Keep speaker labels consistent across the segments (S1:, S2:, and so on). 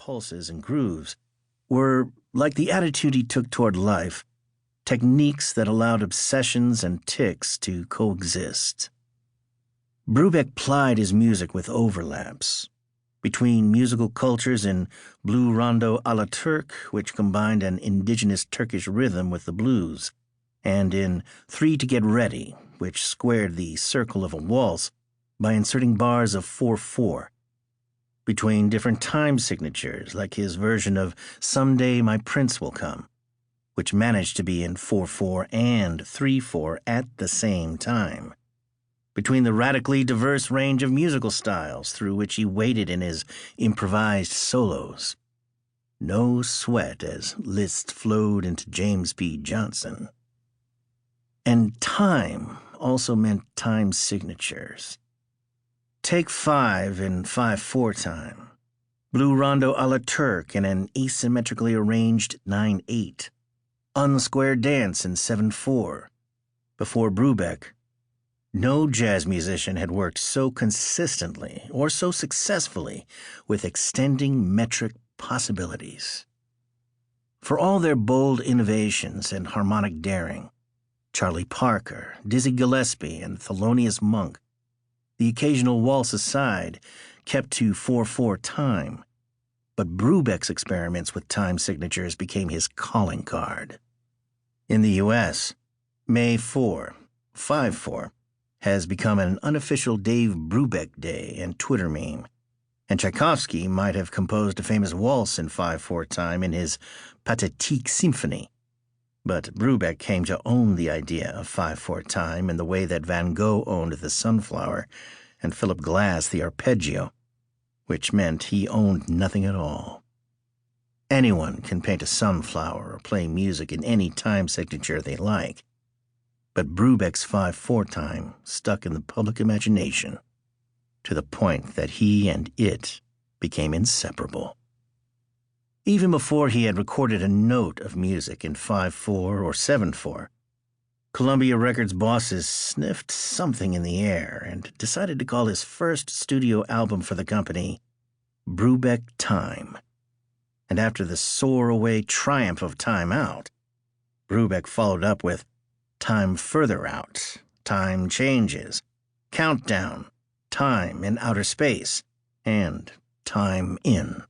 S1: pulses and grooves, were, like the attitude he took toward life, techniques that allowed obsessions and tics to coexist. Brubeck plied his music with overlaps between musical cultures in Blue Rondo a la Turk, which combined an indigenous Turkish rhythm with the blues, and in Three to Get Ready, which squared the circle of a waltz by inserting bars of 4/4, between different time signatures, like his version of Someday My Prince Will Come, which managed to be in 4/4 and 3/4 at the same time, between the radically diverse range of musical styles through which he waded in his improvised solos. No sweat as Liszt flowed into James P. Johnson. And time also meant time signatures. Take 5 in 5/4 time, Blue Rondo a la Turk in an asymmetrically arranged 9/8, Unsquared Dance in 7/4. Before Brubeck, no jazz musician had worked so consistently or so successfully with extending metric possibilities. For all their bold innovations and harmonic daring, Charlie Parker, Dizzy Gillespie, and Thelonious Monk, the occasional waltz aside, kept to 4/4 time, but Brubeck's experiments with time signatures became his calling card. In the U.S., May 4, 5/4, has become an unofficial Dave Brubeck Day and Twitter meme, and Tchaikovsky might have composed a famous waltz in 5/4 time in his Pathétique Symphony. But Brubeck came to own the idea of 5/4 time in the way that Van Gogh owned the sunflower and Philip Glass the arpeggio, which meant he owned nothing at all. Anyone can paint a sunflower or play music in any time signature they like, but Brubeck's 5/4 time stuck in the public imagination to the point that he and it became inseparable. Even before he had recorded a note of music in 5/4 or 7/4, Columbia Records bosses sniffed something in the air and decided to call his first studio album for the company Brubeck Time. And after the soar-away triumph of Time Out, Brubeck followed up with Time Further Out, Time Changes, Countdown, Time in Outer Space, and Time In.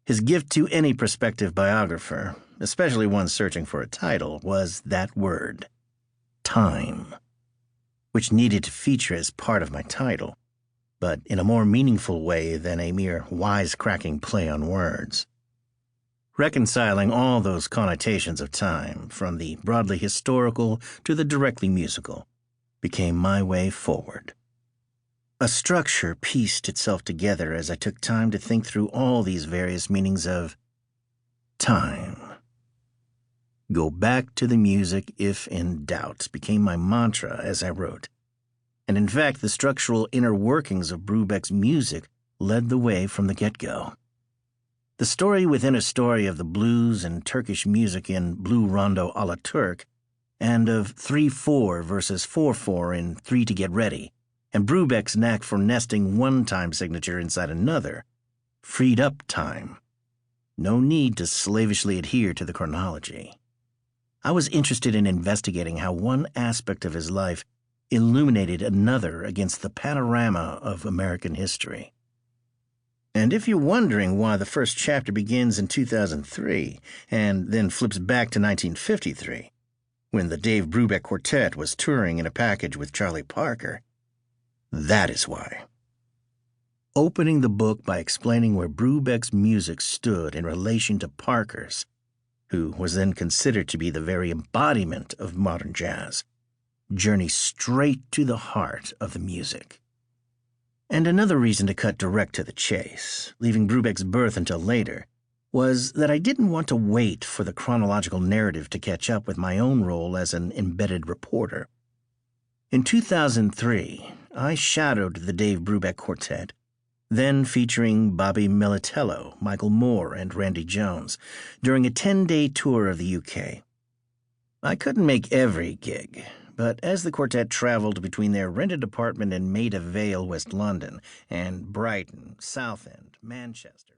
S1: His gift to any prospective biographer, especially one searching for a title, was that word, time, which needed to feature as part of my title, but in a more meaningful way than a mere wisecracking play on words. Reconciling all those connotations of time, from the broadly historical to the directly musical, became my way forward. A structure pieced itself together as I took time to think through all these various meanings of time. Go back to the music if in doubt became my mantra as I wrote. And in fact, the structural inner workings of Brubeck's music led the way from the get-go. The story within a story of the blues and Turkish music in Blue Rondo a la Turk, and of 3/4 versus 4/4 in Three to Get Ready, and Brubeck's knack for nesting one time signature inside another, freed up time. No need to slavishly adhere to the chronology. I was interested in investigating how one aspect of his life illuminated another against the panorama of American history. And if you're wondering why the first chapter begins in 2003 and then flips back to 1953, when the Dave Brubeck Quartet was touring in a package with Charlie Parker, that is why. Opening the book by explaining where Brubeck's music stood in relation to Parker's, who was then considered to be the very embodiment of modern jazz, journey straight to the heart of the music. And another reason to cut direct to the chase, leaving Brubeck's birth until later, was that I didn't want to wait for the chronological narrative to catch up with my own role as an embedded reporter. In 2003, I shadowed the Dave Brubeck Quartet, then featuring Bobby Militello, Michael Moore, and Randy Jones, during a 10-day tour of the UK. I couldn't make every gig, but as the quartet traveled between their rented apartment in Maida Vale, West London, and Brighton, Southend, Manchester,